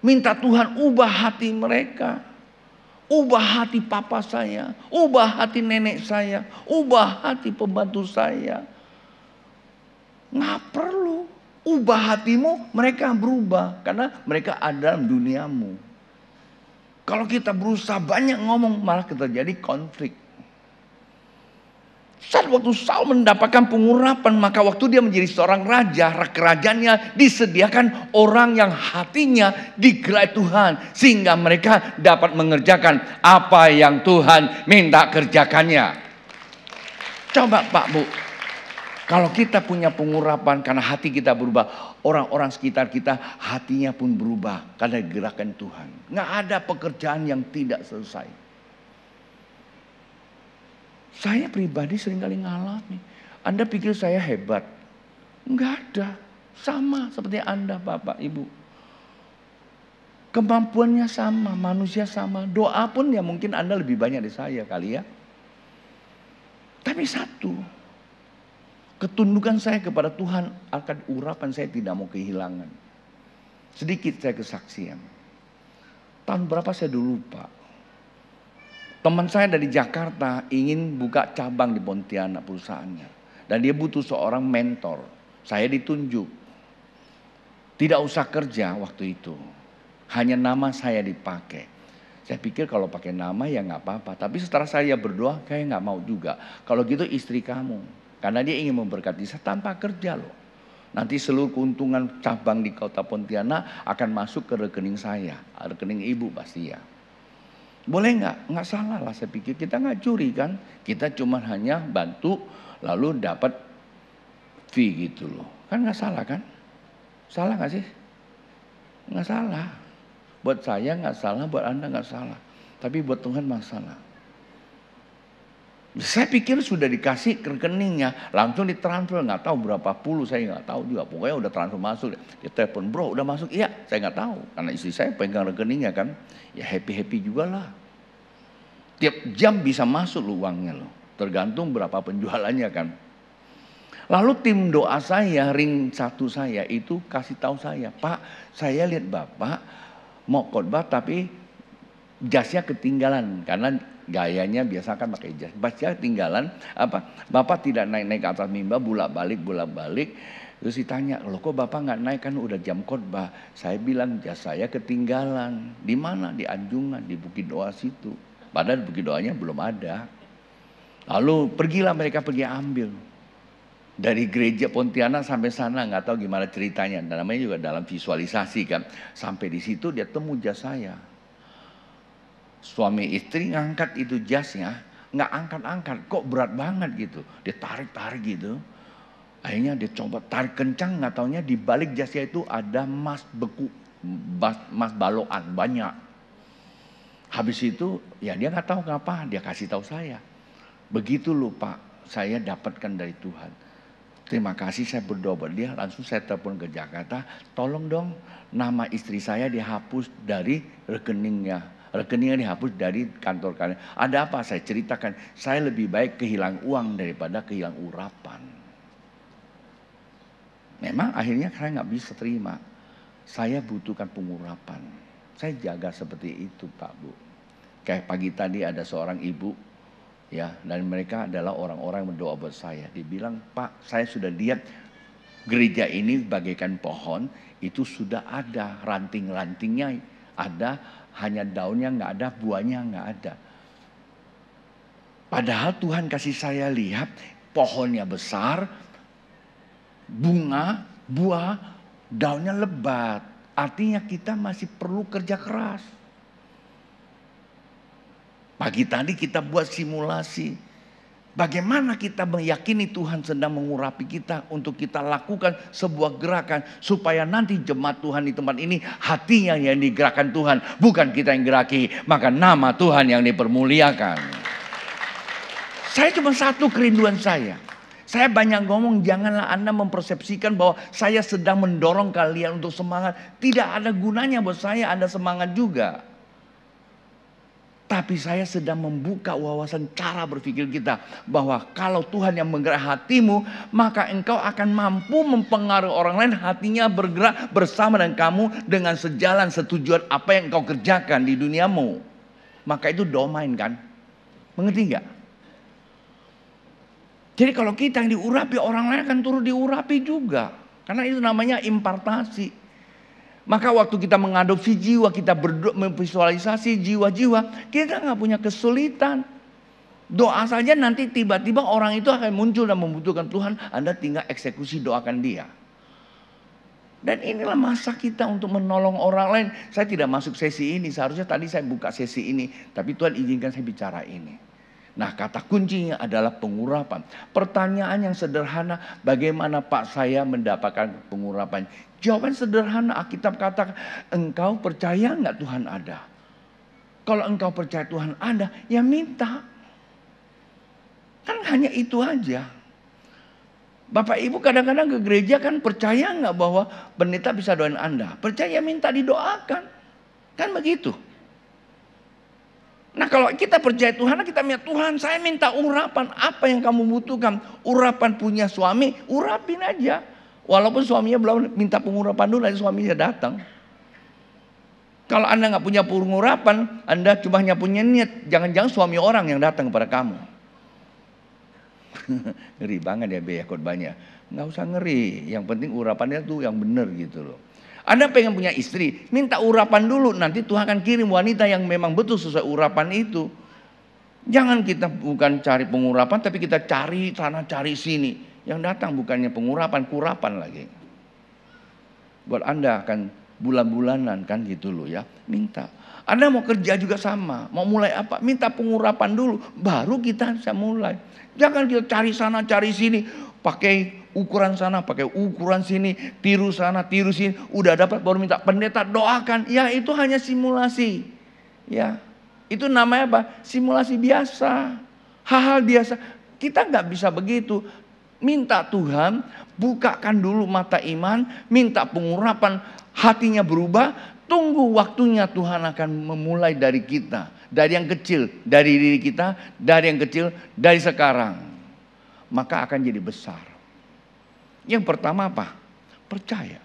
minta Tuhan ubah hati mereka. Ubah hati papa saya, ubah hati nenek saya, ubah hati pembantu saya. Nggak perlu. Ubah hatimu, mereka berubah. Karena mereka ada dalam duniamu. Kalau kita berusaha banyak ngomong, malah terjadi konflik. Saat waktu Saul mendapatkan pengurapan, maka waktu dia menjadi seorang raja, kerajaannya disediakan orang yang hatinya digerak Tuhan. Sehingga mereka dapat mengerjakan apa yang Tuhan minta kerjakannya. Coba Pak Bu, kalau kita punya pengurapan karena hati kita berubah, orang-orang sekitar kita hatinya pun berubah karena gerakan Tuhan. Nggak ada pekerjaan yang tidak selesai. Saya pribadi seringkali ngalami. Anda pikir saya hebat? Enggak ada. Sama seperti Anda Bapak Ibu. Kemampuannya sama, manusia sama. Doa pun ya mungkin Anda lebih banyak dari saya kali ya. Tapi satu, ketundukan saya kepada Tuhan akan urapan saya tidak mau kehilangan. Sedikit saya kesaksian. Tahun berapa saya dulu lupa. Teman saya dari Jakarta ingin buka cabang di Pontianak perusahaannya. Dan dia butuh seorang mentor. Saya ditunjuk. Tidak usah kerja waktu itu. Hanya nama saya dipakai. Saya pikir kalau pakai nama ya nggak apa-apa. Tapi setelah saya berdoa, kayak nggak mau juga. Kalau gitu istri kamu. Karena dia ingin memberkati saya tanpa kerja loh. Nanti seluruh keuntungan cabang di kota Pontianak akan masuk ke rekening saya. Rekening ibu pasti ya. Boleh nggak? Nggak salah lah, saya pikir kita nggak curi kan. Kita cuma hanya bantu lalu dapat fee gitu loh. Kan nggak salah kan? Salah nggak sih? Nggak salah. Buat saya nggak salah, buat Anda nggak salah. Tapi buat Tuhan masalah. Saya pikir sudah dikasih ke rekeningnya, langsung ditransfer, nggak tahu berapa puluh, saya nggak tahu juga. Pokoknya udah transfer masuk. Dia telepon, bro udah masuk, iya saya nggak tahu. Karena istri saya pegang rekeningnya kan, ya happy juga lah. Tiap jam bisa masuk loh uangnya loh, tergantung berapa penjualannya kan. Lalu tim doa saya, ring satu saya itu kasih tahu saya, Pak saya lihat Bapak mau khotbah tapi jasnya ketinggalan karena gayanya biasa kan pakai jas. Jasnya ketinggalan apa? Bapak tidak naik ke atas mimbar bolak balik. Terus ditanya, loh kok Bapak nggak naik kan udah jam khotbah. Saya bilang jas saya ketinggalan. Di mana? Di Anjungan, di Bukit Doa situ. Padahal Bukit Doanya belum ada. Lalu pergilah mereka pergi ambil. Dari gereja Pontianak sampai sana nggak tahu gimana ceritanya. Dan namanya juga dalam visualisasi kan. Sampai di situ dia temu jas saya. Suami istri ngangkat itu jasnya, nggak angkat-angkat, kok berat banget gitu. Dia tarik-tarik gitu. Akhirnya dia coba tarik kencang, nggak taunya di balik jasnya itu ada emas beku, emas balokan banyak. Habis itu ya dia nggak tahu ngapa, dia kasih tahu saya. Begitu loh Pak, saya dapatkan dari Tuhan. Terima kasih, saya berdoa buat dia, langsung saya telepon ke Jakarta, tolong dong nama istri saya dihapus dari rekeningnya. Rekeningnya dihapus dari kantor kalian. Ada apa? Saya ceritakan. Saya lebih baik kehilangan uang daripada kehilangan urapan. Memang akhirnya saya nggak bisa terima. Saya butuhkan pengurapan. Saya jaga seperti itu Pak Bu. Kayak pagi tadi ada seorang ibu. Ya, dan mereka adalah orang-orang yang berdoa buat saya. Dibilang, Pak saya sudah lihat gereja ini bagaikan pohon. Itu sudah ada ranting-rantingnya. Ada, hanya daunnya nggak ada, buahnya nggak ada. Padahal Tuhan kasih saya lihat pohonnya besar, bunga, buah, daunnya lebat. Artinya kita masih perlu kerja keras. Pagi tadi kita buat simulasi. Bagaimana kita meyakini Tuhan sedang mengurapi kita untuk kita lakukan sebuah gerakan supaya nanti jemaat Tuhan di tempat ini hatinya yang digerakkan Tuhan, bukan kita yang geraki, maka nama Tuhan yang dipermuliakan. Saya cuma satu kerinduan saya. Saya banyak ngomong, janganlah Anda mempersepsikan bahwa saya sedang mendorong kalian untuk semangat. Tidak ada gunanya buat saya Anda semangat juga. Tapi saya sedang membuka wawasan cara berpikir kita. Bahwa kalau Tuhan yang menggerak hatimu, maka engkau akan mampu mempengaruhi orang lain. Hatinya bergerak bersama dengan kamu dengan sejalan setujuan apa yang engkau kerjakan di duniamu. Maka itu domain kan? Mengerti nggak? Jadi kalau kita yang diurapi, orang lain akan turut diurapi juga. Karena itu namanya impartasi. Maka waktu kita mengadopsi jiwa, kita berdoa, memvisualisasi jiwa-jiwa, kita nggak punya kesulitan. Doa saja nanti tiba-tiba orang itu akan muncul dan membutuhkan Tuhan, Anda tinggal eksekusi doakan dia. Dan inilah masa kita untuk menolong orang lain. Saya tidak masuk sesi ini, seharusnya tadi saya buka sesi ini, tapi Tuhan izinkan saya bicara ini. Nah, kata kuncinya adalah pengurapan. Pertanyaan yang sederhana, bagaimana Pak saya mendapatkan pengurapan? Jawaban sederhana, Alkitab katakan, engkau percaya nggak Tuhan ada? Kalau engkau percaya Tuhan ada, ya minta. Kan hanya itu aja. Bapak Ibu kadang-kadang ke gereja kan percaya nggak bahwa pendeta bisa doain Anda? Percaya minta didoakan. Kan begitu. Nah kalau kita percaya Tuhan, kita minta Tuhan saya minta urapan. Apa yang kamu butuhkan? Urapan punya suami, urapin aja. Walaupun suaminya belum minta pengurapan dulu, nanti suaminya datang. Kalau Anda nggak punya pengurapan, Anda cuma punya niat. Jangan-jangan suami orang yang datang kepada kamu. Ngeri banget ya biaya khotbahnya. Nggak usah ngeri, yang penting urapannya tuh yang benar gitu loh. Anda pengen punya istri, minta urapan dulu. Nanti Tuhan akan kirim wanita yang memang betul sesuai urapan itu. Jangan kita bukan cari pengurapan, tapi kita cari sana cari sini. Yang datang bukannya pengurapan, kurapan lagi. Buat Anda akan bulan-bulanan kan gitu loh ya. Minta. Anda mau kerja juga sama. Mau mulai apa? Minta pengurapan dulu. Baru kita bisa mulai. Jangan kita cari sana cari sini. Pakai ukuran sana, pakai ukuran sini, tiru sana, tiru sini, udah dapat baru minta pendeta doakan. Ya itu hanya simulasi. Ya, itu namanya apa? Simulasi biasa, hal-hal biasa. Kita nggak bisa begitu. Minta Tuhan, bukakan dulu mata iman, minta pengurapan, hatinya berubah. Tunggu waktunya Tuhan akan memulai dari kita, dari yang kecil, dari diri kita, dari yang kecil, dari sekarang. Maka akan jadi besar. Yang pertama apa? Percaya.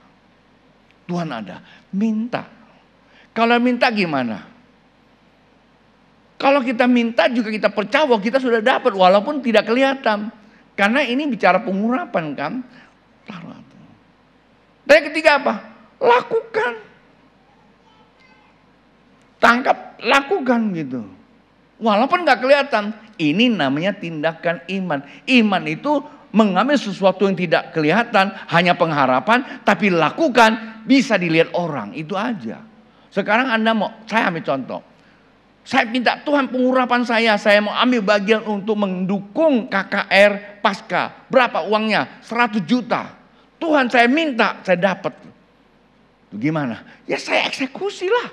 Tuhan ada. Minta. Kalau minta gimana? Kalau kita minta juga kita percaya bahwa kita sudah dapat walaupun tidak kelihatan. Karena ini bicara pengurapan kan. Dan yang ketiga apa? Lakukan. Tangkap, lakukan gitu. Walaupun gak kelihatan. Ini namanya tindakan iman. Iman itu mengambil sesuatu yang tidak kelihatan, hanya pengharapan, tapi lakukan, bisa dilihat orang, itu aja. Sekarang Anda mau, saya ambil contoh. Saya minta Tuhan pengurapan saya mau ambil bagian untuk mendukung KKR Pasca. Berapa uangnya? 100 juta. Tuhan saya minta, saya dapat. Gimana? Ya saya eksekusi lah.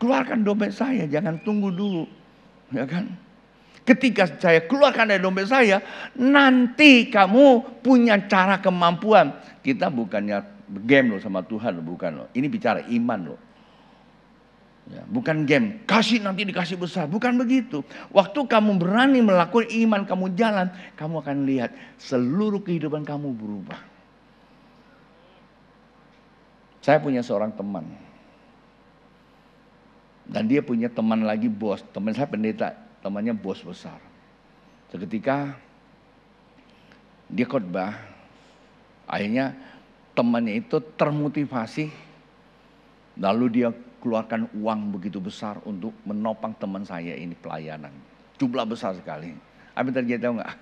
Keluarkan dompet saya, jangan tunggu dulu. Ya kan? Ketika saya keluarkan dari dompet saya, nanti kamu punya cara kemampuan. Kita bukannya game loh sama Tuhan, bukan loh. Ini bicara iman loh. Ya, bukan game, kasih nanti dikasih besar. Bukan begitu. Waktu kamu berani melakukan iman, kamu jalan, kamu akan lihat seluruh kehidupan kamu berubah. Saya punya seorang teman. Dan dia punya teman lagi bos. Teman saya pendeta. Temannya bos besar. Seketika dia khotbah, akhirnya temannya itu termotivasi, lalu dia keluarkan uang begitu besar untuk menopang teman saya ini pelayanan. Jumlah besar sekali. Apa yang terjadi tahu nggak?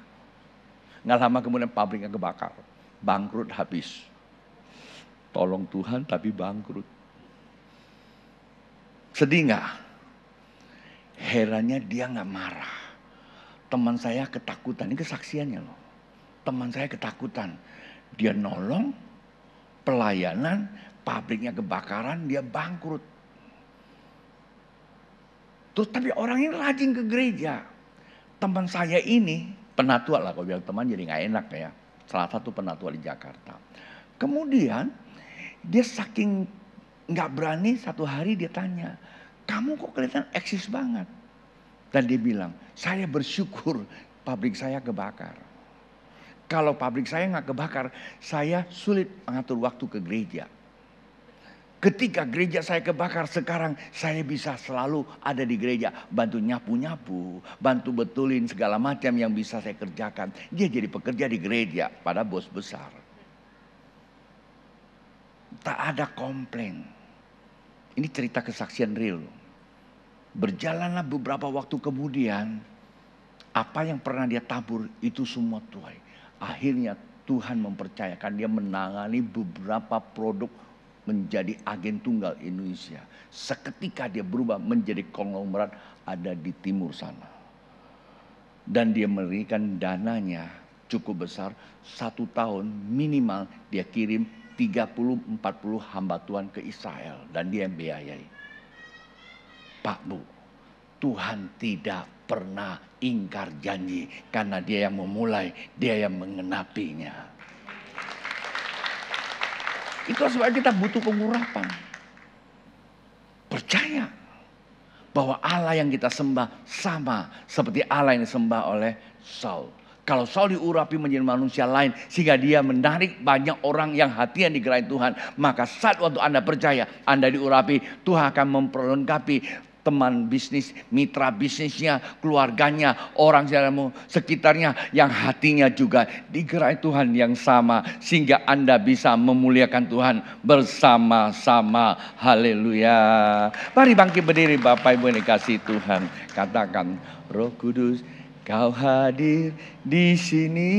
Nggak lama kemudian pabriknya kebakar, bangkrut habis. Tolong Tuhan tapi bangkrut. Sedih nggak? Herannya dia nggak marah. teman saya ketakutan, ini kesaksiannya loh. Teman saya ketakutan, dia nolong, pelayanan, pabriknya kebakaran, dia bangkrut. Terus tapi orang ini rajin ke gereja. Teman saya ini penatua lah, kalau bilang teman jadi nggak enak ya. Salah satu penatua di Jakarta. Kemudian dia saking nggak berani, satu hari dia tanya, kamu kok kelihatan eksis banget? Dan dia bilang, saya bersyukur pabrik saya kebakar. Kalau pabrik saya nggak kebakar, saya sulit mengatur waktu ke gereja. Ketika gereja saya kebakar, sekarang saya bisa selalu ada di gereja. Bantu nyapu-nyapu, bantu betulin segala macam yang bisa saya kerjakan. Dia jadi pekerja di gereja pada bos besar. Tak ada komplain. Ini cerita kesaksian real. Berjalanlah beberapa waktu kemudian, apa yang pernah dia tabur itu semua tuai. Akhirnya Tuhan mempercayakan dia menangani beberapa produk menjadi agen tunggal Indonesia. Seketika dia berubah menjadi konglomerat ada di timur sana. Dan dia memberikan dananya cukup besar. 1 tahun minimal dia kirim 30-40 hamba Tuhan ke Israel. Dan dia yang biayai. Pak Bu, Tuhan tidak pernah ingkar janji. Karena dia yang memulai, dia yang mengenapinya. Itu sebab kita butuh pengurapan. Percaya bahwa Allah yang kita sembah sama seperti Allah yang disembah oleh Saul. Kalau Saul diurapi menjadi manusia lain sehingga dia menarik banyak orang yang hatian digerai Tuhan. Maka saat waktu Anda percaya, Anda diurapi, Tuhan akan memperlengkapi teman bisnis, mitra bisnisnya, keluarganya, orang sekitarnya yang hatinya juga digerai Tuhan yang sama. Sehingga Anda bisa memuliakan Tuhan bersama-sama. Haleluya. Mari bangkit berdiri Bapak Ibu yang dikasihi Tuhan. Katakan, Roh Kudus, Kau hadir di sini.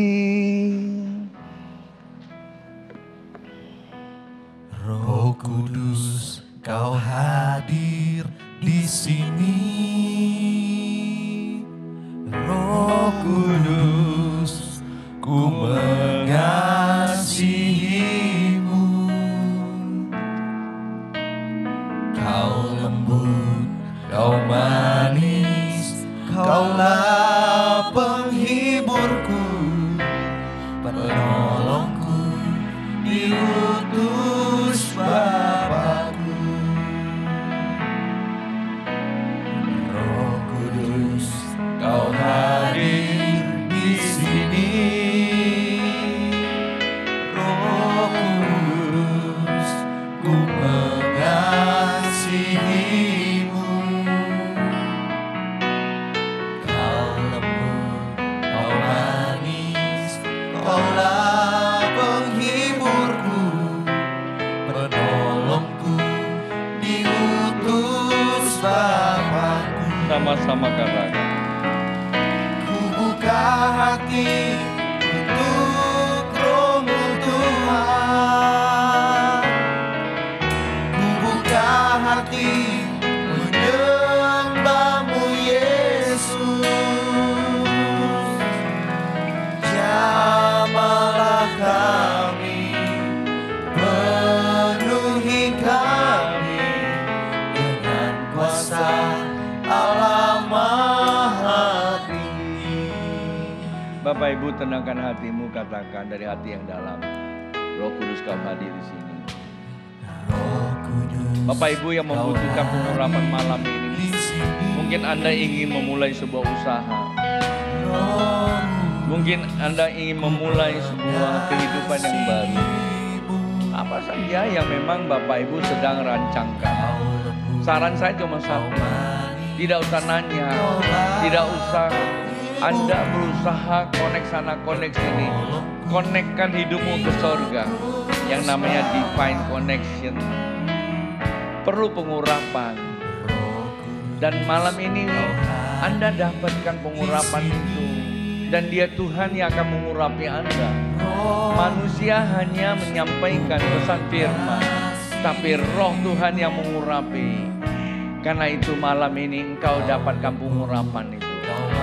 Roh Kudus, Kau hadir di sini. Roh Kudus, ku mengasihimu. Kau lembut, Kau manis, Kaulah penghiburku, penolongku, diutus Bapakku. Roh Kudus, Kau hadir di sini. Roh Kudus, ku mengasihimu. Kau lembut, Kau manis, Kaulah penghiburku, penolongku, diutus Bapakku. Sama-sama katakan. Ku buka hati untuk Roh-Mu Tuhan. Ku buka hati menyembah-Mu Yesus. Jamahlah kami, penuhi kami dengan kuasa Allah Maha Tinggi. Bapak Ibu tenangkan hatimu, katakan dari hati yang dalam. Roh Kudus Kau hadir di sini. Roh Kudus, Bapak Ibu yang membutuhkan pengurapan malam ini. di sini. Mungkin Anda ingin memulai sebuah usaha. Roh Mungkin Anda ingin memulai sebuah kehidupan yang baru. Apa saja yang memang Bapak Ibu sedang rancangkan. Saran saya cuma satu. Tidak usah nanya. Tidak usah Anda berusaha connect sana connect sini. Connectkan hidupmu ke surga. Yang namanya divine connection. Perlu pengurapan. Dan malam ini Anda dapatkan pengurapan itu. Dan dia Tuhan yang akan mengurapi Anda. Manusia hanya menyampaikan pesan firman, tapi Roh Tuhan yang mengurapi. Karena itu malam ini engkau dapatkan pengurapan itu.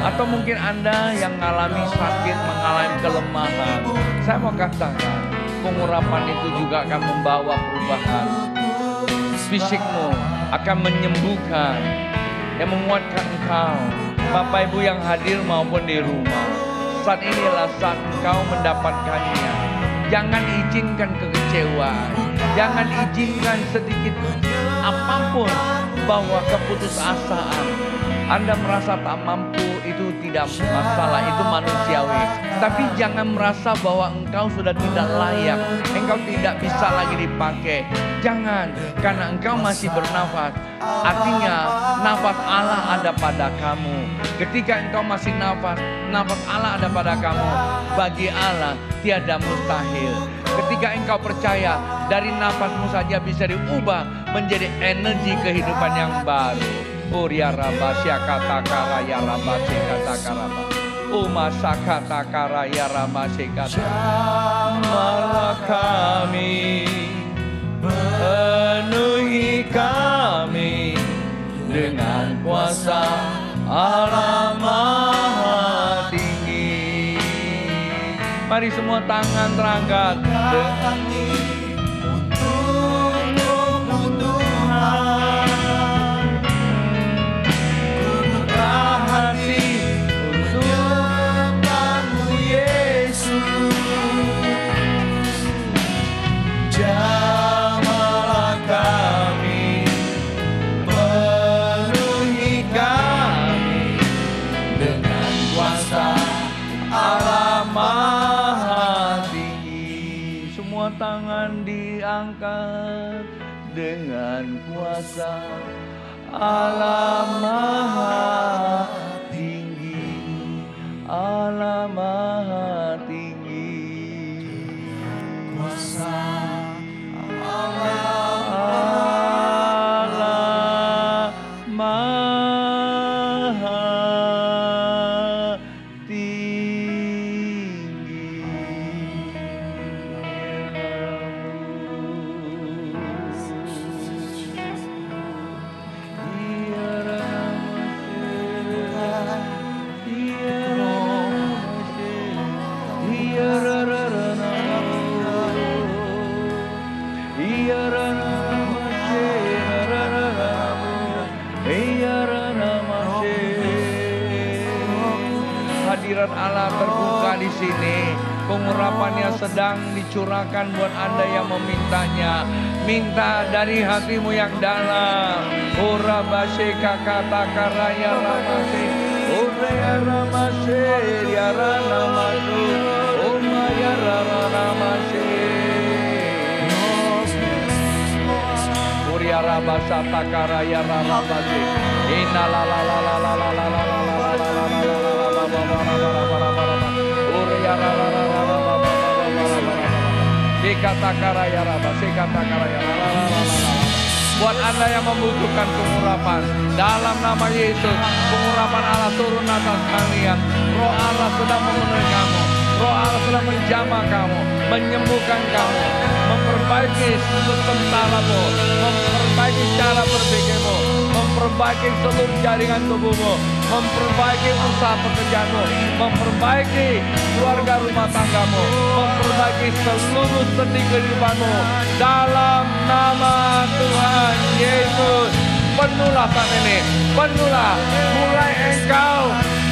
Atau mungkin Anda yang mengalami sakit, mengalami kelemahan. Saya mau katakan, pengurapan itu juga akan membawa perubahan. Fisikmu akan menyembuhkan, yang menguatkan engkau. Bapak Ibu yang hadir maupun di rumah, saat inilah saat engkau mendapatkannya. Jangan izinkan kekecewaan, jangan izinkan sedikit apapun bahwa keputusasaan. Anda merasa tak mampu, itu tidak masalah, itu manusiawi. Tapi jangan merasa bahwa engkau sudah tidak layak, engkau tidak bisa lagi dipakai. Jangan, karena engkau masih bernafas. Artinya nafas Allah ada pada kamu. Ketika engkau masih nafas Allah ada pada kamu. Bagi Allah tiada mustahil. Ketika engkau percaya, dari nafasmu saja bisa diubah menjadi energi kehidupan yang baru. Uria rabasya kata karaya rabasya kata karaba. Umasa kata karaya rabasya kata. Jamalah kami, penuhi kami dengan kuasa Allah Maha Tinggi. Mari semua tangan terangkat. Tangan diangkat dengan kuasa Allah Maha Tinggi, Allah Maha Tinggi, kuasa Allah Maha hadirat Allah terbuka di sini. Pengurapannya sedang dicurahkan buat Anda yang memintanya. Minta dari hatimu yang dalam. Ora bashe kakata karaya ramase. Ora ramase ya ramase. Oma ya ramase. Uria rabasa takaraya ramase. Inna la la la la la la la la la la la buat Anda yang membutuhkan pengurapan, dalam nama Yesus, pengurapan Allah turun atas kalian. Roh Allah sedang memenuhi kamu, Roh Allah sedang menjamah kamu, menyembuhkan kamu, memperbaiki sistem sarafmu, memperbaiki cara berpikirmu, memperbaiki seluruh jaringan tubuhmu, memperbaiki usaha pekerjaanmu, memperbaiki keluarga rumah tanggamu, memperbaiki seluruh sendi kehidupanmu. Dalam nama Tuhan Yesus, penuhlah saat ini, penuhlah. Mulai engkau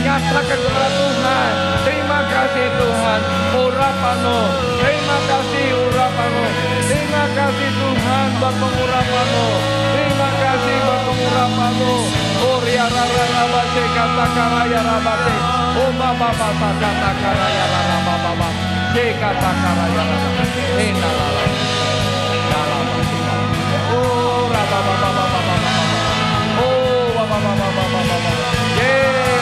nyatakan kepada Tuhan, terima kasih Tuhan, urapanmu, terima kasih urapanmu, terima kasih Tuhan buat pengurapanmu, terima kasih buat pengurapanmu. Uria rara rabase kata karaya rabase, oh baba baba kata karaya rara baba baba, je kata karaya rara, enalala, dalam oh raba baba baba baba, oh baba baba baba baba, je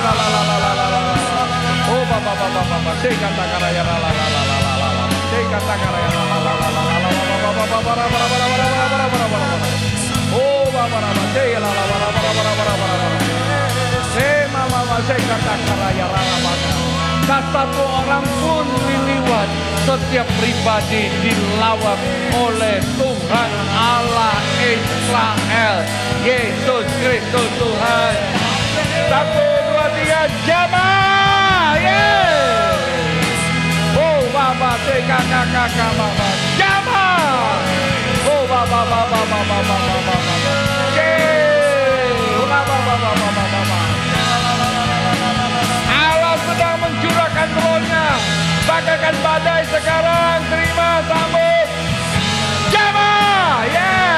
la la la la la la la, oh baba baba baba, je kata karaya rara la la la la la, je kata karaya rara la la la la la, baba baba baba baba baba baba baba. Oh baba baba je la la baba baba baba baba. Mama saya katakan raya rara. Tak satu orang pun lewat, setiap pribadi dilawat oleh Tuhan Allah Israel, Yesus Kristus Tuhan. 1, 2, 3 Jamaah, yeah. Oh Baba, kakak Baba, jamaah. Oh Baba, Allah sedang mencurahkan rohnya. Bagaikan badai sekarang, terima, sambut. Jamaah, yeah.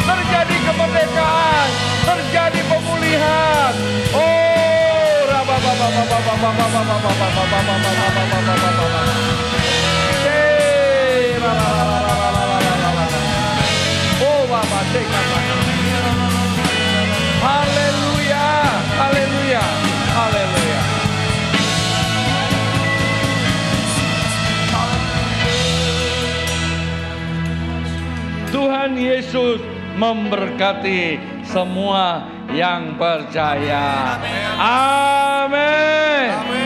Terjadi kemerdekaan, terjadi pemulihan. Oh, haleluya, haleluya, haleluya. Tuhan Yesus memberkati semua yang percaya. Amin.